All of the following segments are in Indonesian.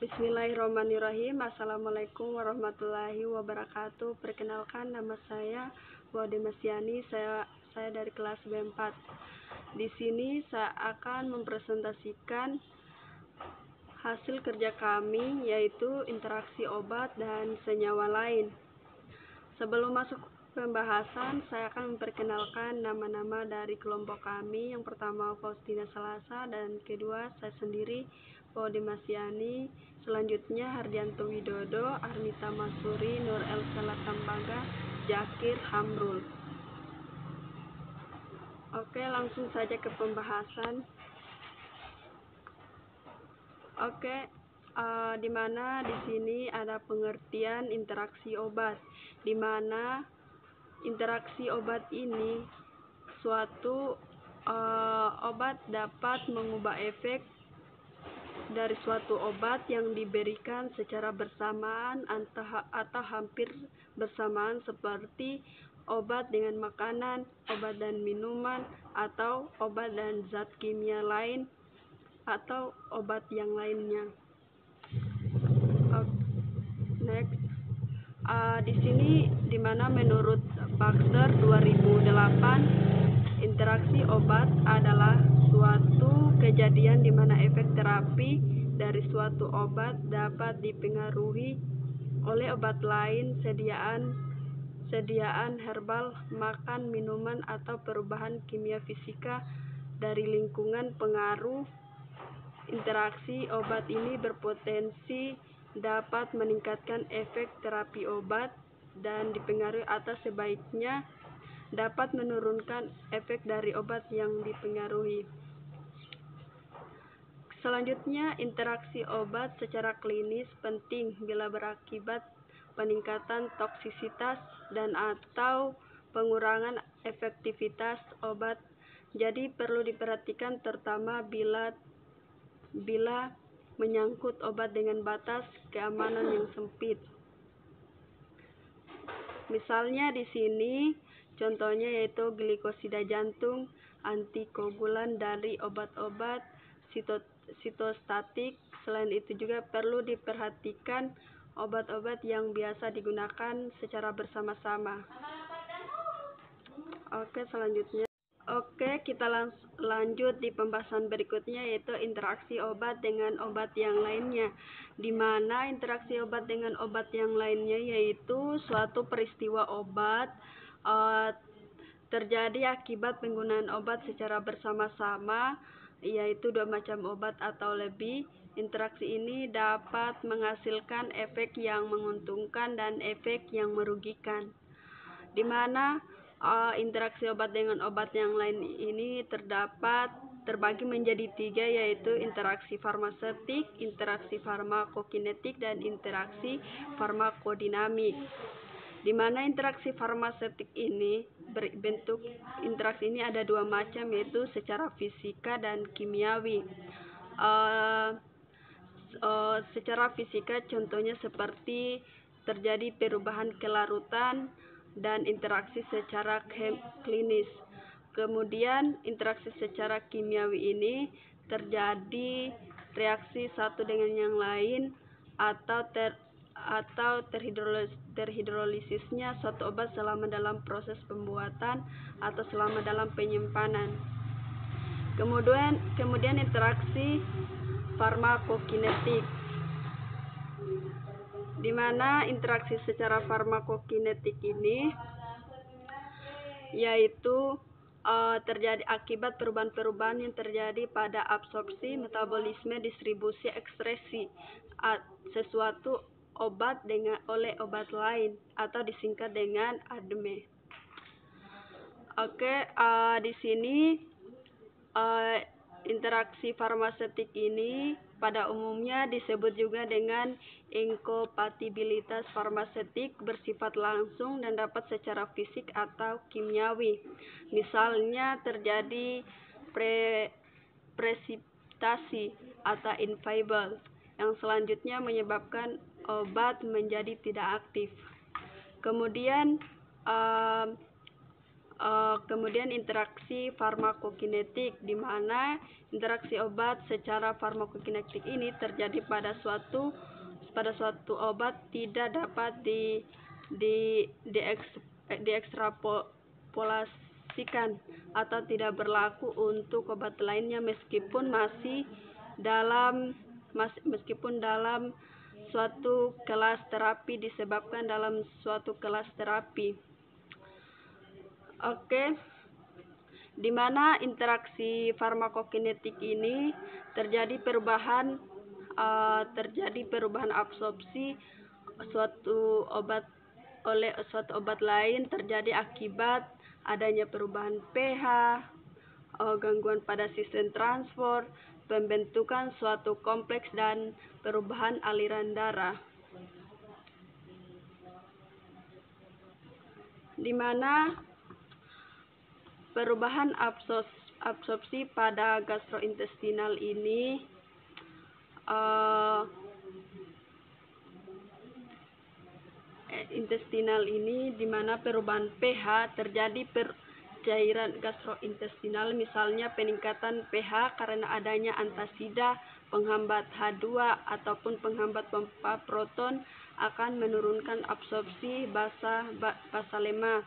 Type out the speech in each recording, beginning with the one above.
Bismillahirrahmanirrahim. Assalamualaikum warahmatullahi wabarakatuh. Perkenalkan, nama saya Waude Masyani. Saya dari kelas B4. Di sini saya akan mempresentasikan hasil kerja kami, yaitu interaksi obat dan senyawa lain. Sebelum masuk pembahasan, saya akan memperkenalkan nama-nama dari kelompok kami. Yang pertama Faustina Salasa, dan kedua saya sendiri Waude Masyani. Selanjutnya Hardianto Widodo, Armita Masuri, Nur Elsa Latambaga, Zakir Hamrul. Oke, langsung saja ke pembahasan. Oke, di mana di sini ada pengertian interaksi obat, di mana interaksi obat ini suatu obat dapat mengubah efek dari suatu obat yang diberikan secara bersamaan atau hampir bersamaan, seperti obat dengan makanan, obat dan minuman, atau obat dan zat kimia lain, atau obat yang lainnya. Next, di sini dimana menurut Baxter 2008, interaksi obat adalah suatu kejadian di mana efek terapi dari suatu obat dapat dipengaruhi oleh obat lain, sediaan herbal, makan, minuman, atau perubahan kimia fisika dari lingkungan pengaruh. Interaksi obat ini berpotensi dapat meningkatkan efek terapi obat dan dipengaruhi atau sebaiknya dapat menurunkan efek dari obat yang dipengaruhi. Selanjutnya, interaksi obat secara klinis penting bila berakibat peningkatan toksisitas dan atau pengurangan efektivitas obat. Jadi perlu diperhatikan terutama bila menyangkut obat dengan batas keamanan yang sempit. Misalnya di sini contohnya yaitu glikosida jantung, antikoagulan dari obat-obat sitostatik. Selain itu juga perlu diperhatikan obat-obat yang biasa digunakan secara bersama-sama. Oke, selanjutnya. Oke, kita lanjut di pembahasan berikutnya, yaitu interaksi obat dengan obat yang lainnya. Di mana interaksi obat dengan obat yang lainnya yaitu suatu peristiwa obat terjadi akibat penggunaan obat secara bersama-sama, yaitu dua macam obat atau lebih. Interaksi ini dapat menghasilkan efek yang menguntungkan dan efek yang merugikan, di mana interaksi obat dengan obat yang lain ini terbagi menjadi tiga, yaitu interaksi farmaseutik, interaksi farmakokinetik, dan interaksi farmakodinamik. Di mana interaksi farmaseutik ini bentuk interaksi ini ada dua macam, yaitu secara fisika dan kimiawi. Secara fisika contohnya seperti terjadi perubahan kelarutan dan interaksi secara klinis. Kemudian interaksi secara kimiawi ini terjadi reaksi satu dengan yang lain atau terhidrolisisnya suatu obat selama dalam proses pembuatan atau selama dalam penyimpanan. Kemudian interaksi farmakokinetik, di mana interaksi secara farmakokinetik ini yaitu terjadi akibat perubahan-perubahan yang terjadi pada absorpsi, metabolisme, distribusi, ekskresi sesuatu obat oleh obat lain atau disingkat dengan ADME. Oke, di sini interaksi farmaseutik ini pada umumnya disebut juga dengan inkompatibilitas farmaseutik, bersifat langsung dan dapat secara fisik atau kimiawi. Misalnya terjadi presipitasi atau inviable, yang selanjutnya menyebabkan obat menjadi tidak aktif. Kemudian Kemudian interaksi farmakokinetik, di mana interaksi obat secara farmakokinetik ini terjadi pada suatu obat tidak dapat diekstrapolasikan atau tidak berlaku untuk obat lainnya meskipun dalam suatu kelas terapi, disebabkan dalam suatu kelas terapi. Di mana interaksi farmakokinetik ini terjadi perubahan absorpsi suatu obat oleh suatu obat lain terjadi akibat adanya perubahan pH, gangguan pada sistem transport, pembentukan suatu kompleks, dan perubahan aliran darah. Di mana perubahan absorpsi pada gastrointestinal ini di mana perubahan pH terjadi cairan gastrointestinal, misalnya peningkatan pH karena adanya antasida, penghambat H2 ataupun penghambat pompa proton akan menurunkan absorpsi basa lemah,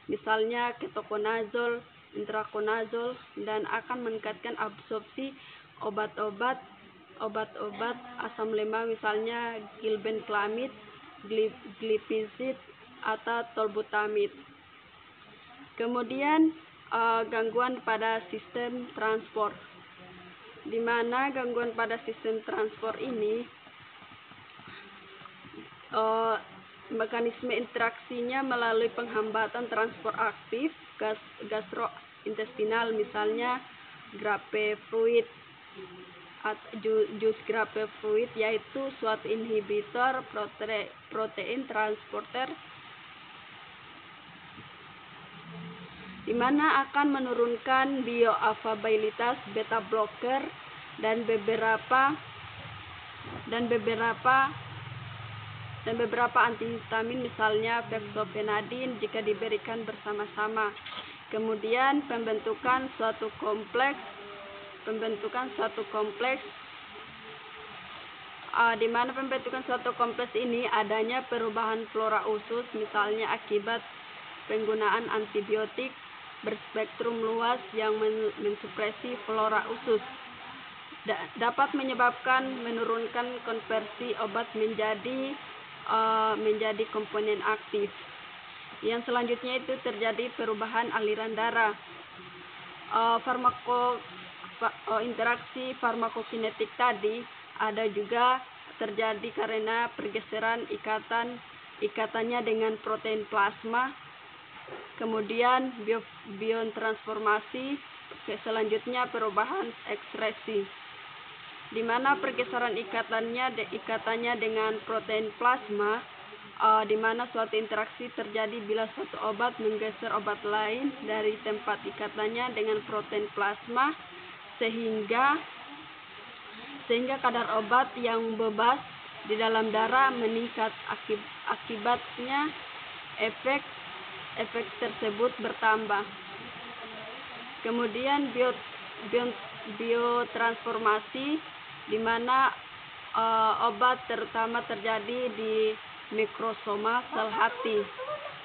misalnya ketokonazol, intrakonazol, dan akan meningkatkan absorpsi obat-obat asam lemah, misalnya glibenclamid, glipizid, atau tolbutamid. Kemudian gangguan pada sistem transport, di mana gangguan pada sistem transport ini mekanisme interaksinya melalui penghambatan transport aktif gastrointestinal, misalnya grapefruit jus grapefruit, yaitu suatu inhibitor protein transporter, di mana akan menurunkan bioavailabilitas beta blocker dan beberapa antihistamin, misalnya fexofenadin jika diberikan bersama-sama. Kemudian pembentukan suatu kompleks di mana pembentukan suatu kompleks ini adanya perubahan flora usus, misalnya akibat penggunaan antibiotik berspektrum luas yang mensupresi flora usus, dapat menyebabkan menurunkan konversi obat menjadi komponen aktif. Yang selanjutnya itu terjadi perubahan aliran darah. Interaksi farmakokinetik tadi ada juga terjadi karena pergeseran ikatannya dengan protein plasma, kemudian biotransformasi, selanjutnya perubahan ekskresi, di mana pergeseran ikatannya dengan protein plasma, di mana suatu interaksi terjadi bila suatu obat menggeser obat lain dari tempat ikatannya dengan protein plasma, sehingga kadar obat yang bebas di dalam darah meningkat. Akibatnya efek tersebut bertambah. Kemudian biotransformasi, di mana obat terutama terjadi di mikrosoma sel hati.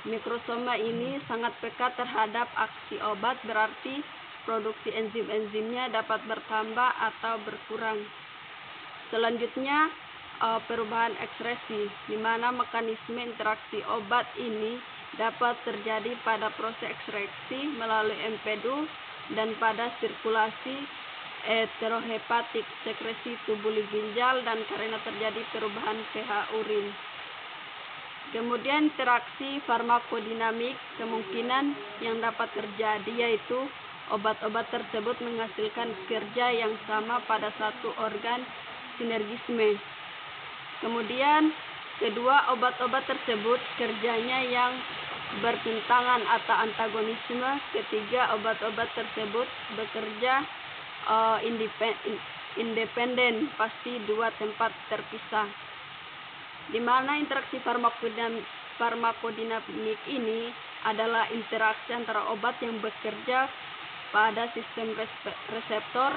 Mikrosoma ini sangat peka terhadap aksi obat, berarti produksi enzim-enzimnya dapat bertambah atau berkurang. Selanjutnya perubahan ekskresi, di mana mekanisme interaksi obat ini dapat terjadi pada proses ekstraksi melalui empedu dan pada sirkulasi enterohepatik, sekresi tubuli ginjal, dan karena terjadi perubahan pH urin. Kemudian interaksi farmakodinamik, kemungkinan yang dapat terjadi yaitu obat-obat tersebut menghasilkan kerja yang sama pada satu organ sinergisme. Kemudian kedua, obat-obat tersebut kerjanya yang bertentangan atau antagonisme. Ketiga, obat-obat tersebut bekerja independen, pasti dua tempat terpisah. Di mana interaksi farmakodinamik ini adalah interaksi antara obat yang bekerja pada sistem reseptor,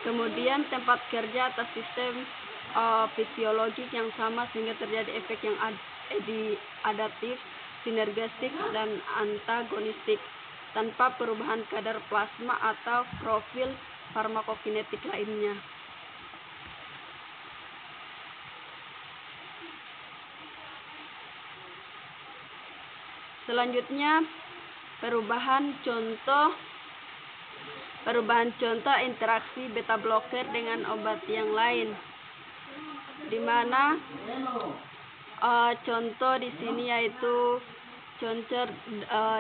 kemudian tempat kerja atas sistem fisiologik yang sama sehingga terjadi efek yang adaptif, sinergistik, dan antagonistik tanpa perubahan kadar plasma atau profil farmakokinetik lainnya. Selanjutnya, perubahan contoh interaksi beta blocker dengan obat yang lain, di mana contoh di sini yaitu contoh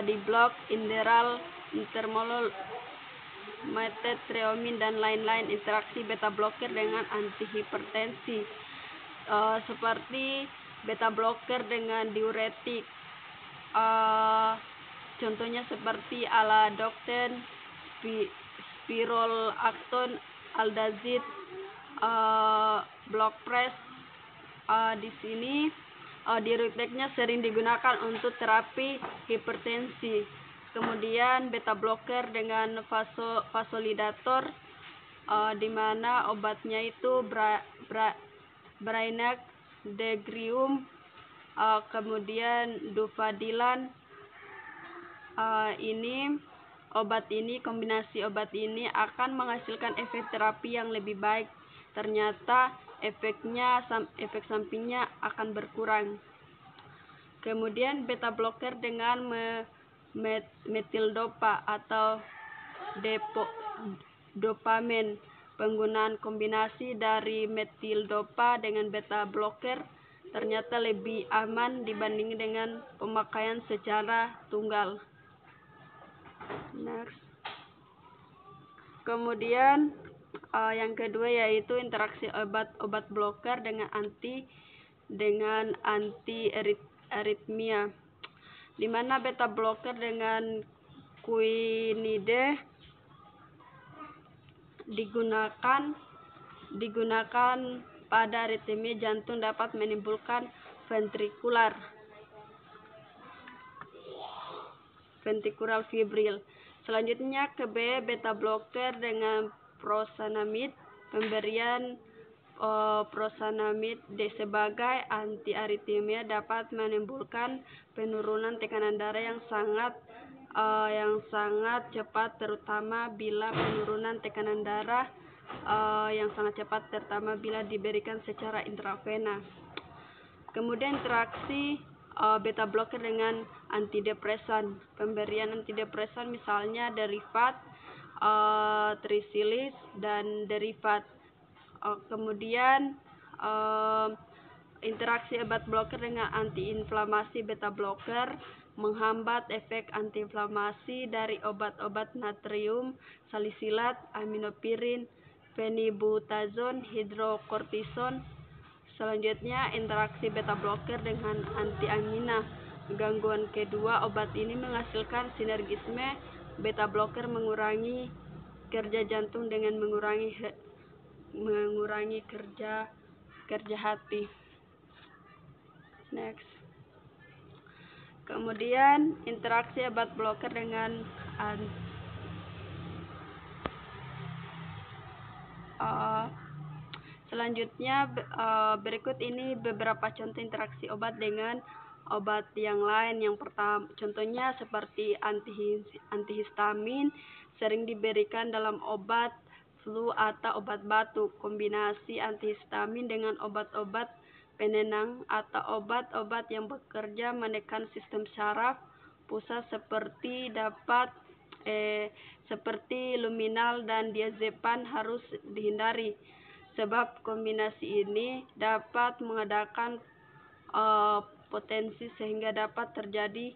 di blok inderal, intermolol, methetreomin dan lain-lain. Interaksi beta blocker dengan antihipertensi seperti beta blocker dengan diuretik, contohnya seperti aldoxan, spironolactone, aldazid, blockpress. Di sini diuretiknya sering digunakan untuk terapi hipertensi. Kemudian beta blocker dengan vasodilator, di mana obatnya itu Brainac, Degrium, kemudian Dufadilan. Kombinasi obat ini akan menghasilkan efek terapi yang lebih baik. Ternyata efek sampingnya akan berkurang. Kemudian beta blocker dengan metildopa atau dopamin. Penggunaan kombinasi dari metildopa dengan beta blocker ternyata lebih aman dibanding dengan pemakaian secara tunggal. Next. Kemudian yang kedua yaitu interaksi obat blocker dengan anti-aritmia, di mana beta blocker dengan quinine digunakan pada aritmia jantung, dapat menimbulkan ventricular fibril. Selanjutnya beta blocker dengan prosanamid. Pemberian prosanamid sebagai antiaritmia dapat menimbulkan penurunan tekanan darah yang sangat cepat, terutama bila diberikan secara intravena. Kemudian interaksi beta blocker dengan antidepresan. Pemberian antidepresan misalnya derivat trisilis dan derivat. Kemudian interaksi obat blocker dengan antiinflamasi. Beta blocker menghambat efek antiinflamasi dari obat-obat natrium salisilat, aminopirin, fenibutazon, hidrokortison. Selanjutnya, interaksi beta blocker dengan antiangina. Gangguan kedua, obat ini menghasilkan sinergisme. Beta blocker mengurangi kerja jantung dengan mengurangi kerja hati. Next. Kemudian interaksi obat blocker dengan selanjutnya berikut ini beberapa contoh interaksi obat dengan obat yang lain. Yang pertama, contohnya seperti antihistamin sering diberikan dalam obat flu atau obat batuk. Kombinasi antihistamin dengan obat-obat penenang atau obat-obat yang bekerja menekan sistem saraf pusat seperti luminal dan diazepam harus dihindari, sebab kombinasi ini dapat mengadakan potensi sehingga dapat terjadi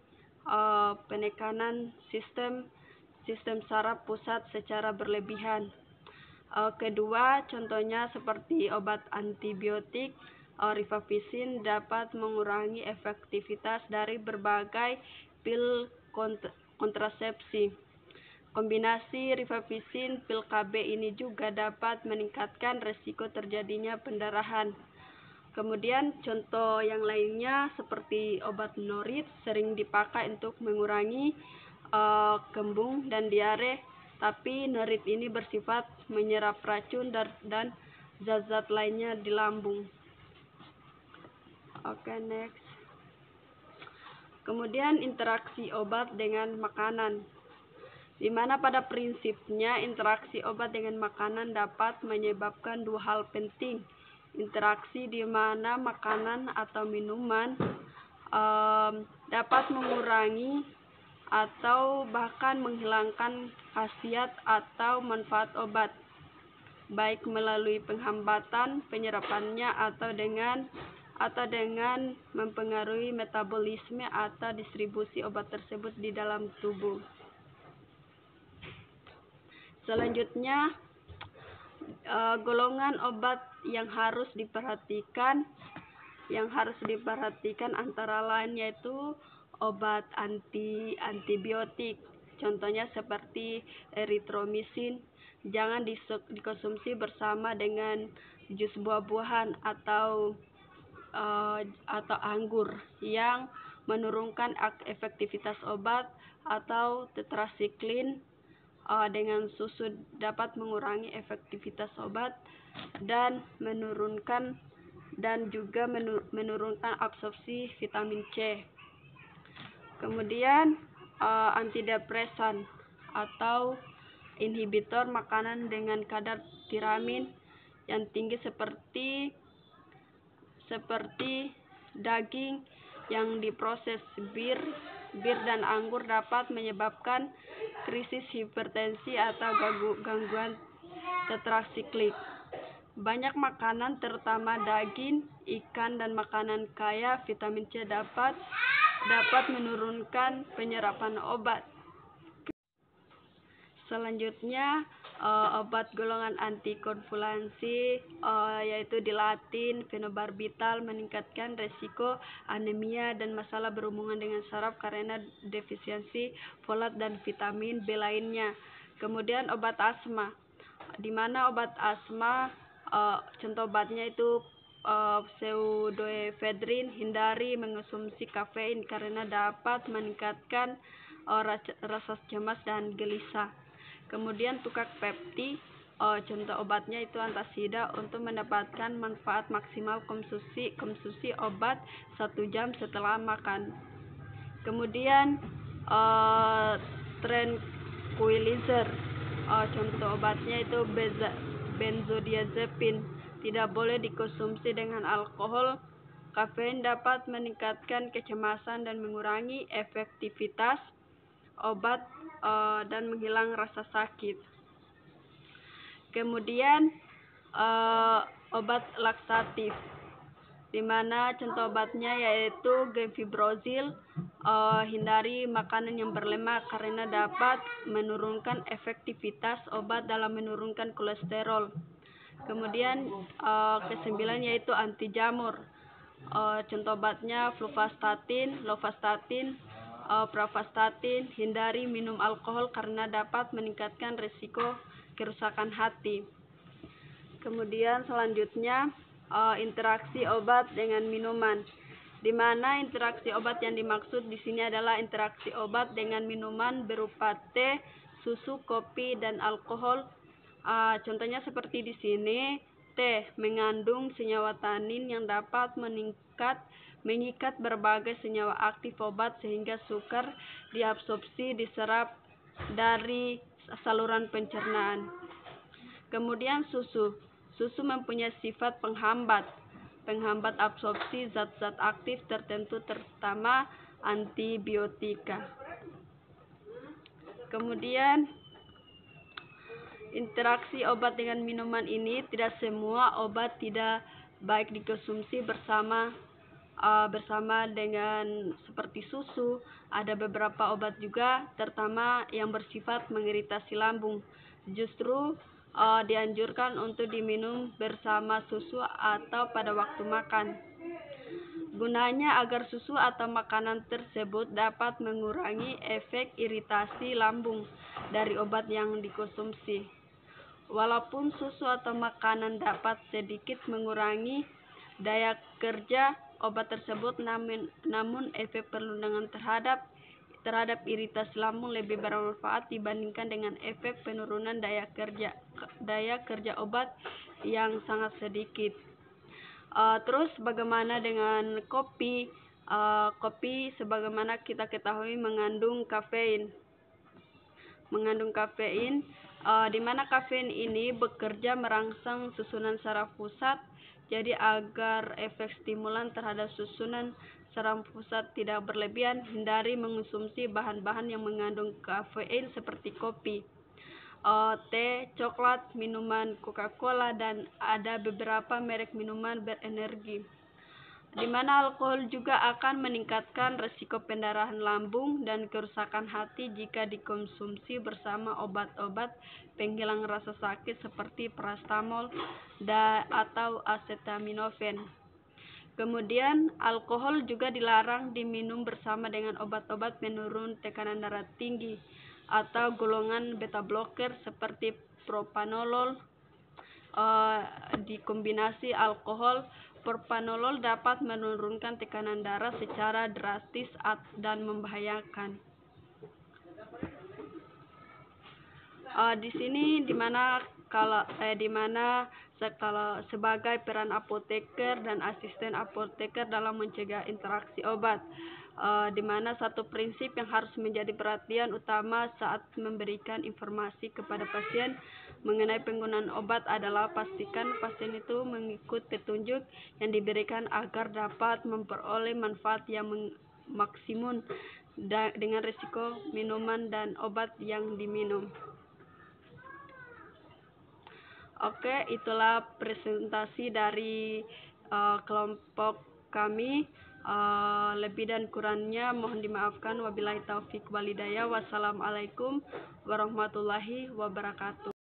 penekanan sistem saraf pusat secara berlebihan. Kedua, contohnya seperti obat antibiotik. Rifampicin dapat mengurangi efektivitas dari berbagai pil kontrasepsi. Kombinasi rifampicin pil KB ini juga dapat meningkatkan resiko terjadinya pendarahan. Kemudian contoh yang lainnya seperti obat norit sering dipakai untuk mengurangi kembung dan diare, tapi norit ini bersifat menyerap racun dan zat-zat lainnya di lambung. Oke, next. Kemudian interaksi obat dengan makanan, di mana pada prinsipnya interaksi obat dengan makanan dapat menyebabkan dua hal penting. Interaksi di mana makanan atau minuman dapat mengurangi atau bahkan menghilangkan khasiat atau manfaat obat, baik melalui penghambatan penyerapannya atau dengan mempengaruhi metabolisme atau distribusi obat tersebut di dalam tubuh. Selanjutnya, golongan obat yang harus diperhatikan antara lain yaitu obat antibiotik. Contohnya seperti eritromisin, jangan dikonsumsi bersama dengan jus buah-buahan atau anggur yang menurunkan efektivitas obat, atau tetrasiklin dengan susu dapat mengurangi efektivitas obat dan juga menurunkan absorpsi vitamin C. Kemudian antidepresan atau inhibitor makanan dengan kadar tiramin yang tinggi seperti daging yang diproses, bir dan anggur dapat menyebabkan krisis hipertensi atau gangguan tetrasiklik. Banyak makanan terutama daging, ikan, dan makanan kaya vitamin C dapat menurunkan penyerapan obat. Selanjutnya, obat golongan antikonvulsif yaitu dilatin, fenobarbital meningkatkan resiko anemia dan masalah berhubungan dengan saraf karena defisiensi folat dan vitamin B lainnya. Kemudian obat asma, di mana obat asma contoh obatnya itu pseudoephedrine. Hindari mengonsumsi kafein karena dapat meningkatkan rasa cemas dan gelisah. Kemudian tukak pepti, contoh obatnya itu antasida untuk mendapatkan manfaat maksimal konsumsi obat 1 jam setelah makan. Kemudian tranquilizer, contoh obatnya itu benzodiazepin, tidak boleh dikonsumsi dengan alkohol. Kafein dapat meningkatkan kecemasan dan mengurangi efektivitas obat dan menghilang rasa sakit. Kemudian obat laksatif, di mana contoh obatnya yaitu gemfibrozil. Hindari makanan yang berlemak karena dapat menurunkan efektivitas obat dalam menurunkan kolesterol. Kemudian kesembilan yaitu anti jamur. Contoh obatnya fluvastatin, lovastatin, pravastatin. Hindari minum alkohol karena dapat meningkatkan risiko kerusakan hati. Kemudian selanjutnya interaksi obat dengan minuman, di mana interaksi obat yang dimaksud di sini adalah interaksi obat dengan minuman berupa teh, susu, kopi, dan alkohol. Contohnya seperti di sini, teh mengandung senyawa tanin yang dapat mengikat berbagai senyawa aktif obat sehingga sukar diabsorpsi diserap dari saluran pencernaan. Kemudian susu mempunyai sifat penghambat absorpsi zat-zat aktif tertentu terutama antibiotika. Kemudian interaksi obat dengan minuman ini, tidak semua obat tidak baik dikonsumsi bersama dengan seperti susu. Ada beberapa obat juga terutama yang bersifat mengiritasi lambung justru dianjurkan untuk diminum bersama susu atau pada waktu makan. Gunanya agar susu atau makanan tersebut dapat mengurangi efek iritasi lambung dari obat yang dikonsumsi. Walaupun susu atau makanan dapat sedikit mengurangi daya kerja obat tersebut, namun efek perlindungan terhadap iritasi lambung lebih bermanfaat dibandingkan dengan efek penurunan daya kerja obat yang sangat sedikit. Terus bagaimana dengan kopi? Kopi sebagaimana kita ketahui mengandung kafein, di mana kafein ini bekerja merangsang susunan saraf pusat. Jadi agar efek stimulan terhadap susunan saraf pusat tidak berlebihan, hindari mengonsumsi bahan-bahan yang mengandung kafein seperti kopi, teh, coklat, minuman Coca-Cola, dan ada beberapa merek minuman berenergi. Di mana alkohol juga akan meningkatkan risiko pendarahan lambung dan kerusakan hati jika dikonsumsi bersama obat-obat penghilang rasa sakit seperti paracetamol atau acetaminophen. Kemudian alkohol juga dilarang diminum bersama dengan obat-obat penurun tekanan darah tinggi atau golongan beta blocker seperti propranolol. Dikombinasi alkohol, propranolol dapat menurunkan tekanan darah secara drastis dan membahayakan. Di sini dimana sebagai peran apoteker dan asisten apoteker dalam mencegah interaksi obat, dimana satu prinsip yang harus menjadi perhatian utama saat memberikan informasi kepada pasien mengenai penggunaan obat adalah pastikan pasien itu mengikuti petunjuk yang diberikan agar dapat memperoleh manfaat yang maksimum dengan risiko minuman dan obat yang diminum. Oke, itulah presentasi dari kelompok kami. Lebih dan kurangnya mohon dimaafkan. Wabillahi taufik walhidayah. Wassalamualaikum warahmatullahi wabarakatuh.